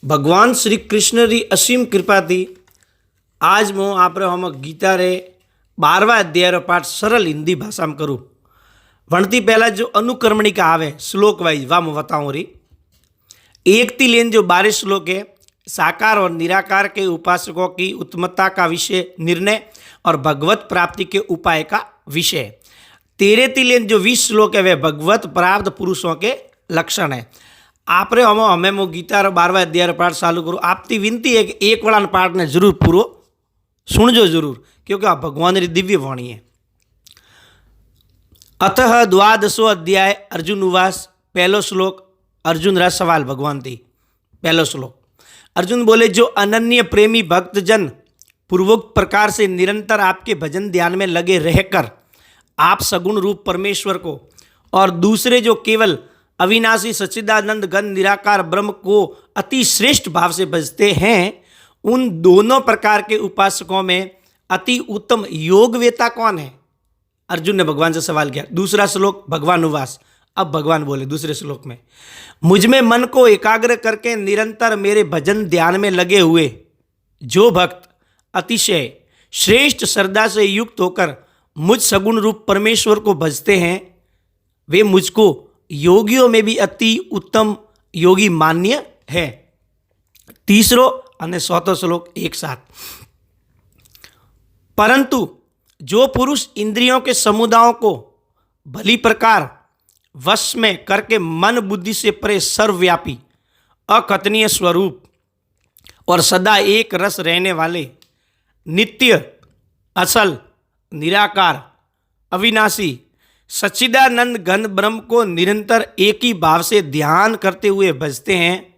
भगवान श्री कृष्ण री असीम कृपा थी आज मैं आप हम गीता रे 12वां अध्याय रो पाठ सरल हिंदी भाषा में करूँ। वणती पहला जो अनुक्रमणिका आवे श्लोक वाइज वा मैं बताऊँ री। एक थी लेन जो 12 श्लोक है साकार और निराकार के उपासकों की उत्तमता का विषय निर्णय और भगवत प्राप्ति के उपाय का विषय। 13 थी लेन जो 20 श्लोक है वे भगवत प्राप्त पुरुषों के लक्षण है। आप रे हमें मो गीता रो 12वां अध्याय पाठ चालू करूँ। आपकी विनती है कि एक वाला पाठ ने जरूर पूरो सुनजो जरूर, क्योंकि आप भगवान री दिव्य वाणी है। अतः द्वादशो अध्याय अर्जुन उवास। पहलो श्लोक अर्जुन रा सवाल भगवान थी। पहलो श्लोक अर्जुन बोले, जो अनन्य प्रेमी भक्तजन पूर्वोक्त प्रकार से निरंतर आपके भजन ध्यान में लगे रहकर आप सगुण रूप परमेश्वर को और दूसरे जो केवल अविनाशी सच्चिदानंद घन निराकार ब्रह्म को अति श्रेष्ठ भाव से भजते हैं, उन दोनों प्रकार के उपासकों में अति उत्तम योगवेता कौन है? अर्जुन ने भगवान से सवाल किया। दूसरा श्लोक भगवान उवास। अब भगवान बोले दूसरे श्लोक में, मुझ में मन को एकाग्र करके निरंतर मेरे भजन ध्यान में लगे हुए जो भक्त अतिशय श्रेष्ठ श्रद्धा से युक्त होकर मुझ सगुण रूप परमेश्वर को भजते हैं, वे मुझको योगियों में भी अति उत्तम योगी मान्य है। तीसरो और चौथो श्लोक एक साथ। परंतु जो पुरुष इंद्रियों के समुदायों को भली प्रकार वश में करके मन बुद्धि से परे सर्वव्यापी अकथनीय स्वरूप और सदा एक रस रहने वाले नित्य असल निराकार अविनाशी सच्चिदानंद घन ब्रह्म को निरंतर एक ही भाव से ध्यान करते हुए भजते हैं,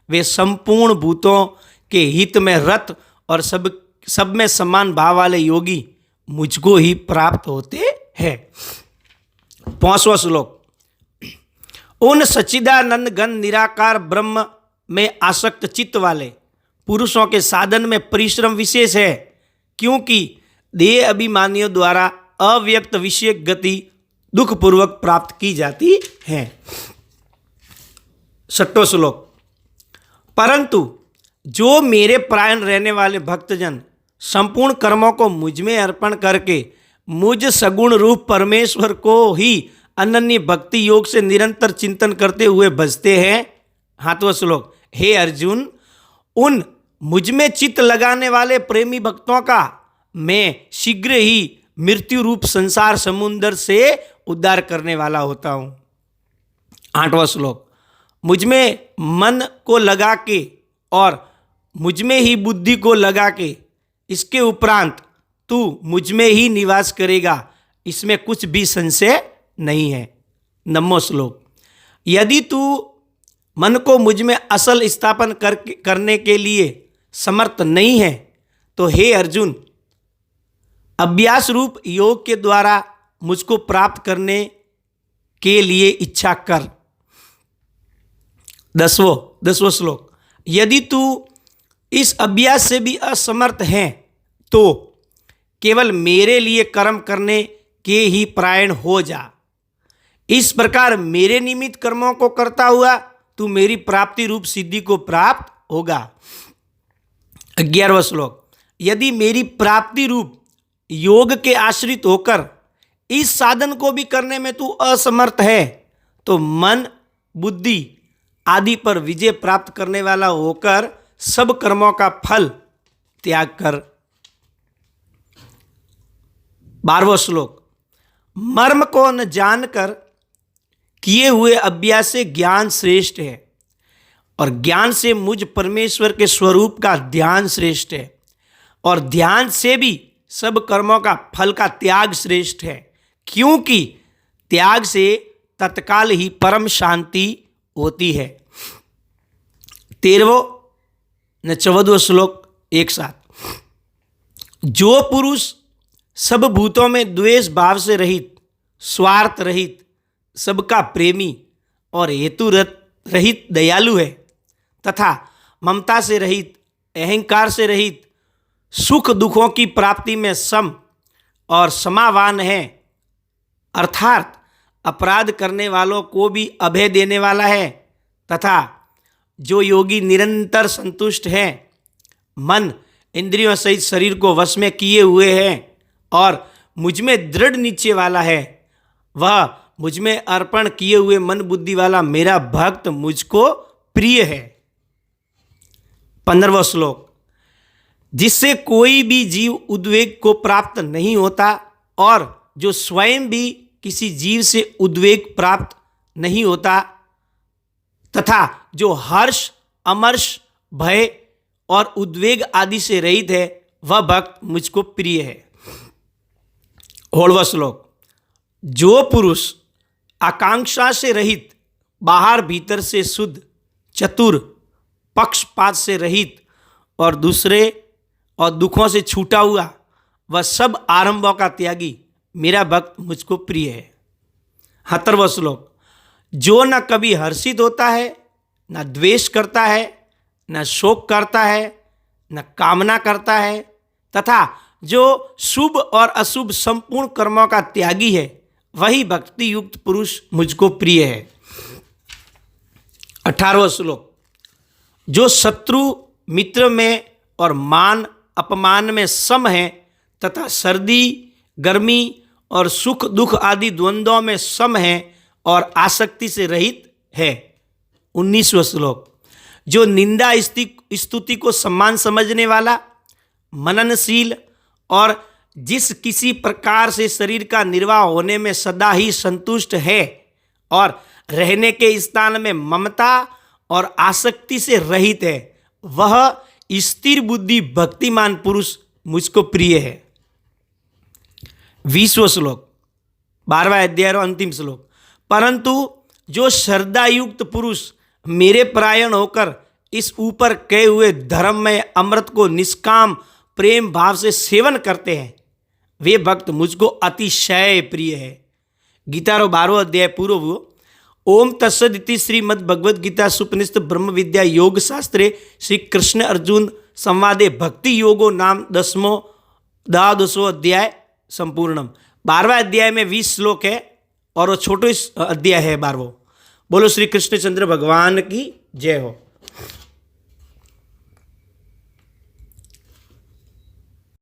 वे संपूर्ण भूतों के हित में रत और सब में समान भाव वाले योगी मुझको ही प्राप्त होते हैं। 5वां श्लोक, उन सच्चिदानंद घन निराकार ब्रह्म में आसक्त चित्त वाले पुरुषों के साधन में परिश्रम विशेष है, क्योंकि देह अभिमानियों द्वारा अव्यक्त विषय गति दुखपूर्वक प्राप्त की जाती है। 6वां श्लोक, परंतु जो मेरे प्राण रहने वाले भक्तजन संपूर्ण कर्मों को मुझ में अर्पण करके मुझ सगुण रूप परमेश्वर को ही अनन्य भक्ति योग से निरंतर चिंतन करते हुए भजते हैं। 7वां श्लोक, हे अर्जुन, उन मुझ में चित्त लगाने वाले प्रेमी भक्तों का मैं शीघ्र ही मृत्यु रूप संसार समुद्र से उद्धार करने वाला होता हूँ। 8वां श्लोक, मुझ में मन को लगा के और मुझ में ही बुद्धि को लगा के इसके उपरांत तू मुझ में ही निवास करेगा, इसमें कुछ भी संशय नहीं है। 9वां श्लोक, यदि तू मन को मुझ में असल स्थापन करने के लिए समर्थ नहीं है तो हे अर्जुन, अभ्यास रूप योग के द्वारा मुझको प्राप्त करने के लिए इच्छा कर। 10वां श्लोक, यदि तू इस अभ्यास से भी असमर्थ है तो केवल मेरे लिए कर्म करने के ही परायण हो जा। इस प्रकार मेरे निमित्त कर्मों को करता हुआ तू मेरी प्राप्ति रूप सिद्धि को प्राप्त होगा। 11वां श्लोक, यदि मेरी प्राप्ति रूप योग के आश्रित होकर इस साधन को भी करने में तू असमर्थ है तो मन बुद्धि आदि पर विजय प्राप्त करने वाला होकर सब कर्मों का फल त्याग कर। 12वां श्लोक, मर्म को न जानकर किए हुए अभ्यास से ज्ञान श्रेष्ठ है और ज्ञान से मुझ परमेश्वर के स्वरूप का ध्यान श्रेष्ठ है और ध्यान से भी सब कर्मों का फल का त्याग श्रेष्ठ है, क्योंकि त्याग से तत्काल ही परम शांति होती है। 13वां न 14वां श्लोक एक साथ, जो पुरुष सब भूतों में द्वेष भाव से रहित स्वार्थ रहित सबका प्रेमी और हेतु रहित दयालु है तथा ममता से रहित अहंकार से रहित सुख दुखों की प्राप्ति में सम और समावान है, अर्थात अपराध करने वालों को भी अभय देने वाला है तथा जो योगी निरंतर संतुष्ट है, मन इंद्रियों सहित शरीर को वश में किए हुए है और मुझ में दृढ़ निश्चय वाला है, वह मुझ में अर्पण किए हुए मन बुद्धि वाला मेरा भक्त मुझको प्रिय है। 15वां श्लोक। जिससे कोई भी जीव उद्वेग को प्राप्त नहीं होता और जो स्वयं भी किसी जीव से उद्वेग प्राप्त नहीं होता तथा जो हर्ष, अमर्ष, भय और उद्वेग आदि से रहित है, वह भक्त मुझको प्रिय है। 16वां श्लोक। जो पुरुष आकांक्षा से रहित, बाहर भीतर से शुद्ध, चतुर, पक्षपात से रहित और दूसरे और दुखों से छूटा हुआ, वह सब आरंभों का त्यागी मेरा भक्त मुझको प्रिय है। 17वां श्लोक। जो न कभी हर्षित होता है, न द्वेष करता है, न शोक करता है, न कामना करता है तथा जो शुभ और अशुभ संपूर्ण कर्मों का त्यागी है, वही भक्ति युक्त पुरुष मुझको प्रिय है। 18वां श्लोक। जो शत्रु मित्र में और मान अपमान में सम है तथा सर्दी गर्मी और सुख दुख आदि द्वंद्वों में सम है और आसक्ति से रहित है। 19वां श्लोक। जो निंदा स्तुति को सम्मान समझने वाला, मननशील और जिस किसी प्रकार से शरीर का निर्वाह होने में सदा ही संतुष्ट है और रहने के स्थान में ममता और आसक्ति से रहित है, वह स्थिर बुद्धि भक्तिमान पुरुष मुझको प्रिय है। 20वां श्लोक, 12वां अध्याय और अंतिम श्लोक। परंतु जो श्रद्धायुक्त पुरुष मेरे परायण होकर इस ऊपर कहे हुए धर्म में अमृत को निष्काम प्रेम भाव से सेवन करते हैं, वे भक्त मुझको अतिशय प्रिय है। गीता रो 12वां अध्याय पूर्व हुआ। ओम तत्सदिति श्रीमद् भगवद गीता सुपनिषद ब्रह्म विद्या योग शास्त्रे श्री कृष्ण अर्जुन संवादे भक्ति योगो नाम 10वां अध्याय संपूर्णम। 12वां अध्याय में 20 श्लोक है और वो छोटो अध्याय है 12वां। बोलो श्री कृष्णचंद्र भगवान की जय हो।